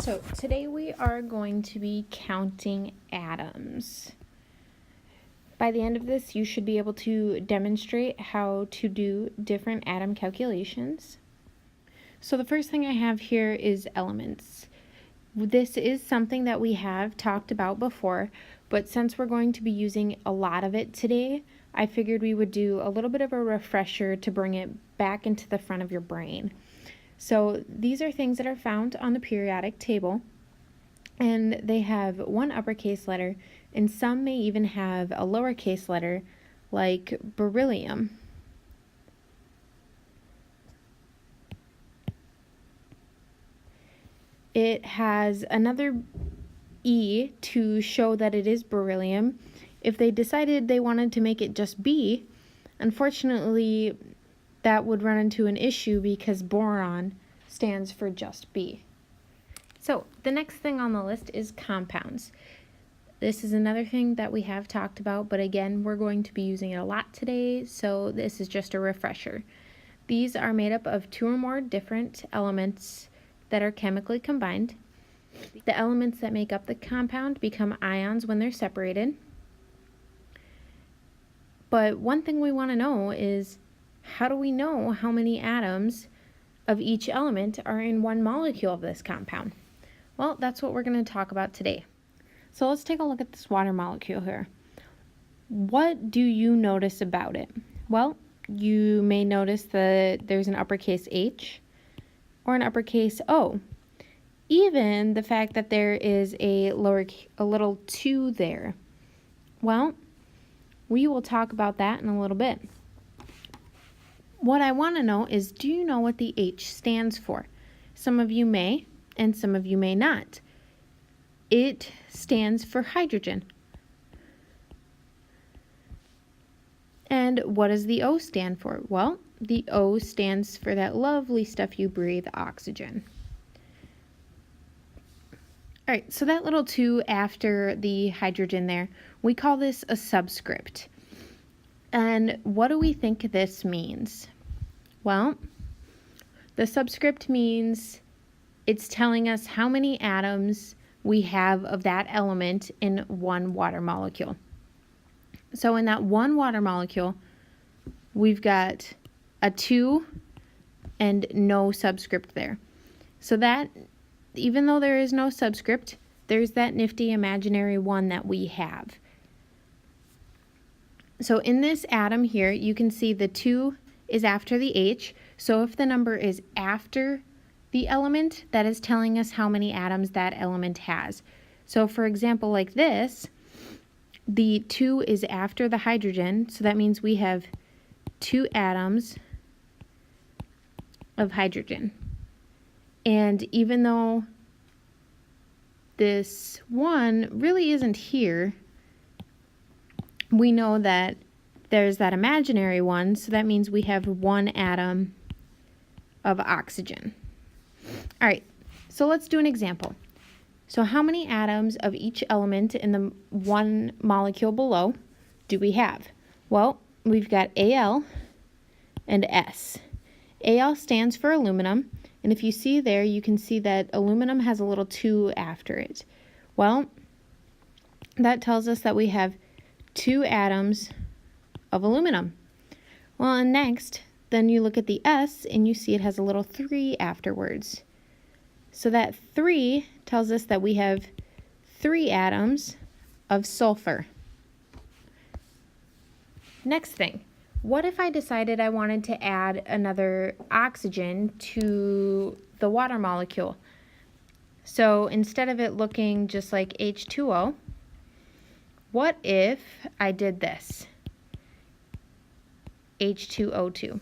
So today we are going to be counting atoms. By the end of this, you should be able to demonstrate how to do different atom calculations. So the first thing I have here is elements. This is something that we have talked about before, but since we're going to be using a lot of it today, I figured we would do a little bit of a refresher to bring it back into the front of your brain. So these are things that are found on the periodic table, and they have one uppercase letter, and some may even have a lowercase letter, like beryllium. It has another E to show that it is beryllium. If they decided they wanted to make it just B, unfortunately, that would run into an issue because boron stands for just B. So the next thing on the list is compounds. This is another thing that we have talked about, but again, we're going to be using it a lot today, so this is just a refresher. These are made up of two or more different elements that are chemically combined. The elements that make up the compound become ions when they're separated. But one thing we want to know is, how do we know how many atoms of each element are in one molecule of this compound? Well, that's what we're going to talk about today. So let's take a look at this water molecule here. What do you notice about it? Well, you may notice that there's an uppercase H or an uppercase O. Even the fact that there is a little 2 there. Well, we will talk about that in a little bit. What I want to know is, do you know what the H stands for? Some of you may, and some of you may not. It stands for hydrogen. And what does the O stand for? Well, the O stands for that lovely stuff you breathe, oxygen. All right, so that little 2 after the hydrogen there, we call this a subscript. And what do we think this means? Well, the subscript means it's telling us how many atoms we have of that element in one water molecule. So in that one water molecule, we've got a 2 and no subscript there. So that, even though there is no subscript, there's that nifty imaginary 1 that we have. So in this atom here, you can see the 2 is after the H. So if the number is after the element, that is telling us how many atoms that element has. So for example, like this, the 2 is after the hydrogen, so that means we have 2 atoms of hydrogen. And even though this 1 really isn't here, we know that there's that imaginary 1, so that means we have 1 atom of oxygen. All right, so let's do an example. So how many atoms of each element in the one molecule below do we have? Well, we've got Al and S. Al stands for aluminum, and if you see there, you can see that aluminum has a little 2 after it. Well, that tells us that we have 2 atoms of aluminum. Well, and next, then you look at the S and you see it has a little 3 afterwards. So that 3 tells us that we have 3 atoms of sulfur. Next thing, what if I decided I wanted to add another oxygen to the water molecule? So instead of it looking just like H2O, what if I did this? H2O2.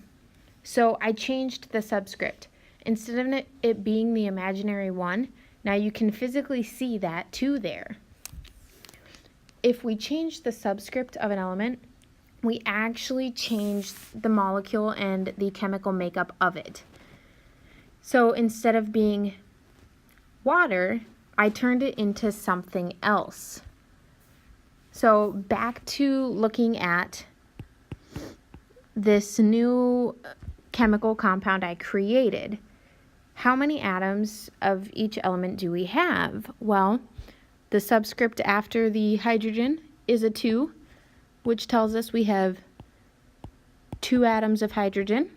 So I changed the subscript. Instead of it being the imaginary 1, now you can physically see that 2 there. If we change the subscript of an element, we actually change the molecule and the chemical makeup of it. So instead of being water, I turned it into something else. So back to looking at this new chemical compound I created. how many atoms of each element do we have? Well, the subscript after the hydrogen is a 2, which tells us we have 2 atoms of hydrogen.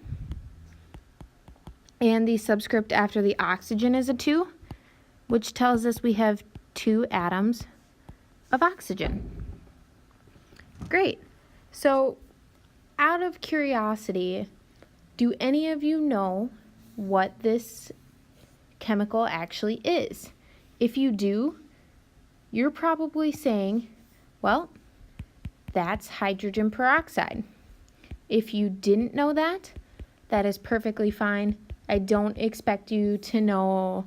And the subscript after the oxygen is a 2, which tells us we have 2 atoms of oxygen. Great. So, out of curiosity, do any of you know what this chemical actually is? If you do, you're probably saying, well, that's hydrogen peroxide. If you didn't know that, that is perfectly fine. I don't expect you to know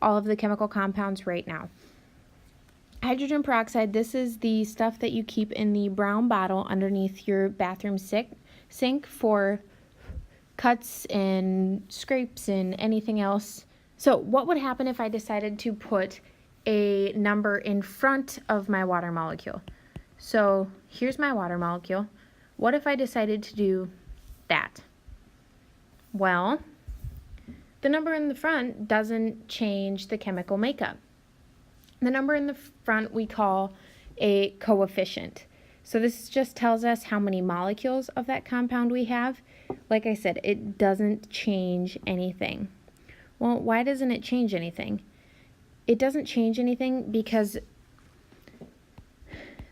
all of the chemical compounds right now. Hydrogen peroxide, this is the stuff that you keep in the brown bottle underneath your bathroom sink for cuts and scrapes and anything else. So what would happen if I decided to put a number in front of my water molecule? So here's my water molecule. What if I decided to do that? Well, the number in the front doesn't change the chemical makeup. The number in the front we call a coefficient. So this just tells us how many molecules of that compound we have. Like I said, it doesn't change anything. Well, why doesn't it change anything? It doesn't change anything because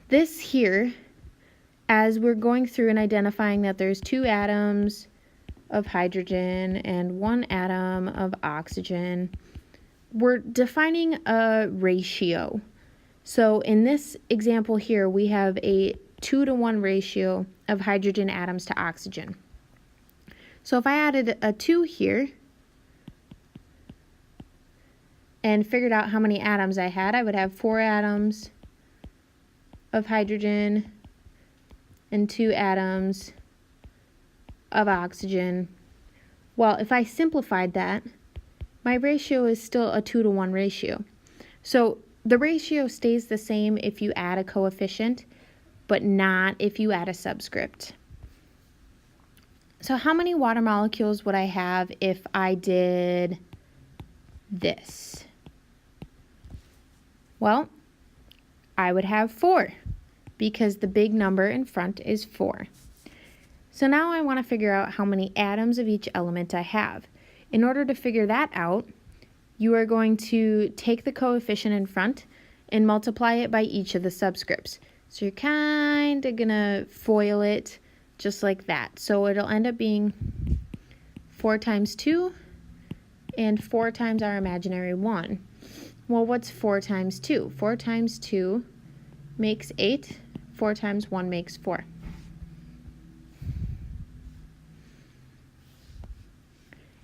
this here, as we're going through and identifying that there's 2 atoms of hydrogen and 1 atom of oxygen, we're defining a ratio. So in this example here, we have a 2-to-1 ratio of hydrogen atoms to oxygen. So if I added a 2 here and figured out how many atoms I had, I would have 4 atoms of hydrogen and 2 atoms of oxygen. Well, if I simplified that, my ratio is still a 2-to-1 ratio. So the ratio stays the same if you add a coefficient, but not if you add a subscript. So how many water molecules would I have if I did this? Well, I would have 4 because the big number in front is 4. So now I want to figure out how many atoms of each element I have. In order to figure that out, you are going to take the coefficient in front and multiply it by each of the subscripts. So you're kind of going to FOIL it just like that. So it'll end up being 4 times 2 and 4 times our imaginary 1. Well, what's 4 times 2? 4 times 2 makes 8. 4 times 1 makes 4.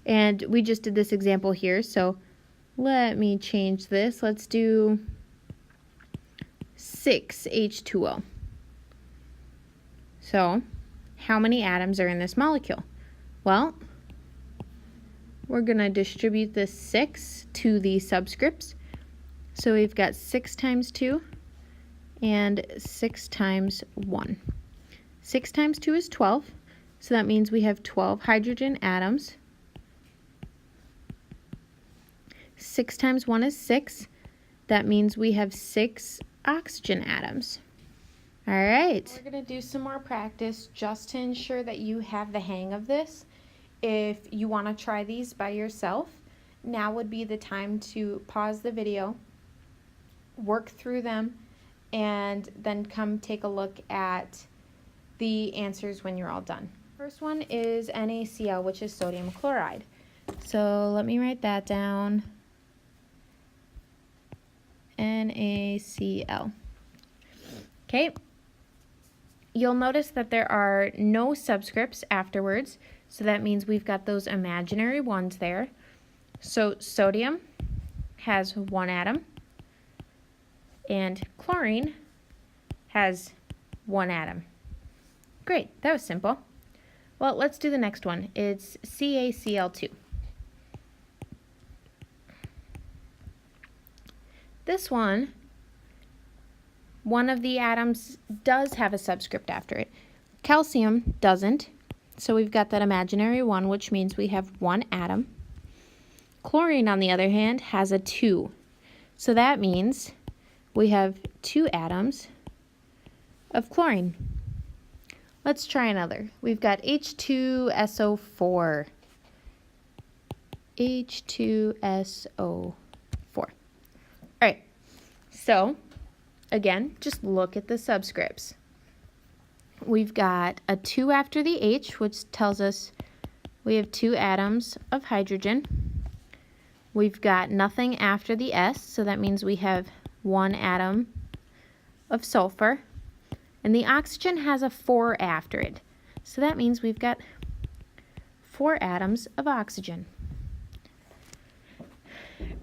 And we just did this example here, so let me change this. Let's do 6H2O. So, how many atoms are in this molecule? Well, we're going to distribute this 6 to the subscripts. So we've got 6 times 2 and 6 times 1. 6 times 2 is 12, so that means we have 12 hydrogen atoms. 6 times 1 is 6. That means we have 6 oxygen atoms. All right. We're going to do some more practice just to ensure that you have the hang of this. If you want to try these by yourself, now would be the time to pause the video, work through them, and then come take a look at the answers when you're all done. First one is NaCl, which is sodium chloride. So let me write that down. NaCl. Okay. You'll notice that there are no subscripts afterwards, so that means we've got those imaginary ones there. So sodium has 1 atom, and chlorine has 1 atom. Great, that was simple. Well, let's do the next one. It's CaCl2. This one of the atoms does have a subscript after it. Calcium doesn't, so we've got that imaginary 1, which means we have 1 atom. Chlorine, on the other hand, has a 2. So that means we have 2 atoms of chlorine. Let's try another. We've got H2SO4. H2SO4. All right, so again, just look at the subscripts. We've got a 2 after the H, which tells us we have 2 atoms of hydrogen. We've got nothing after the S, so that means we have 1 atom of sulfur. And the oxygen has a 4 after it, so that means we've got 4 atoms of oxygen.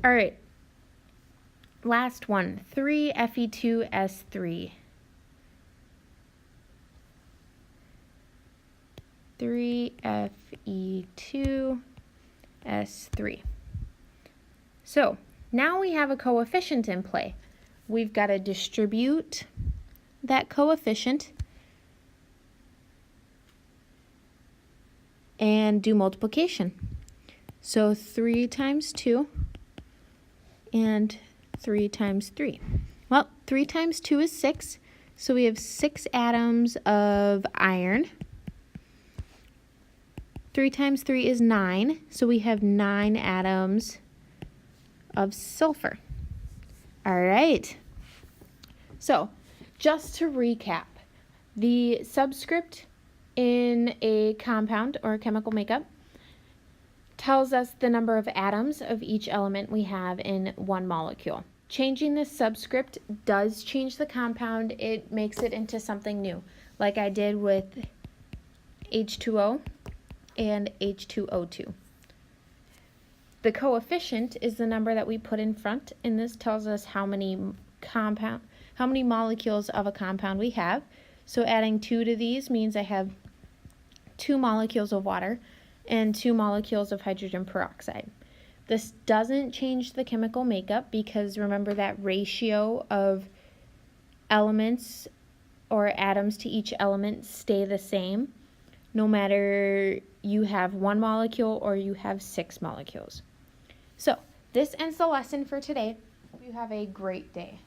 All right, last one, 3Fe2S3. 3Fe2S3. So now we have a coefficient in play. We've got to distribute that coefficient and do multiplication. So 3 times 2 and 3 times 3. Well, 3 times 2 is 6, so we have 6 atoms of iron. 3 times 3 is 9, so we have 9 atoms of sulfur. All right. So, just to recap, the subscript in a compound or a chemical makeup tells us the number of atoms of each element we have in one molecule. Changing this subscript does change the compound. It makes it into something new, like I did with H2O and H2O2. The coefficient is the number that we put in front, and this tells us how many molecules of a compound we have. So adding 2 to these means I have 2 molecules of water and 2 molecules of hydrogen peroxide. This doesn't change the chemical makeup because remember that ratio of elements or atoms to each element stay the same no matter you have 1 molecule or you have 6 molecules. So this ends the lesson for today. You have a great day.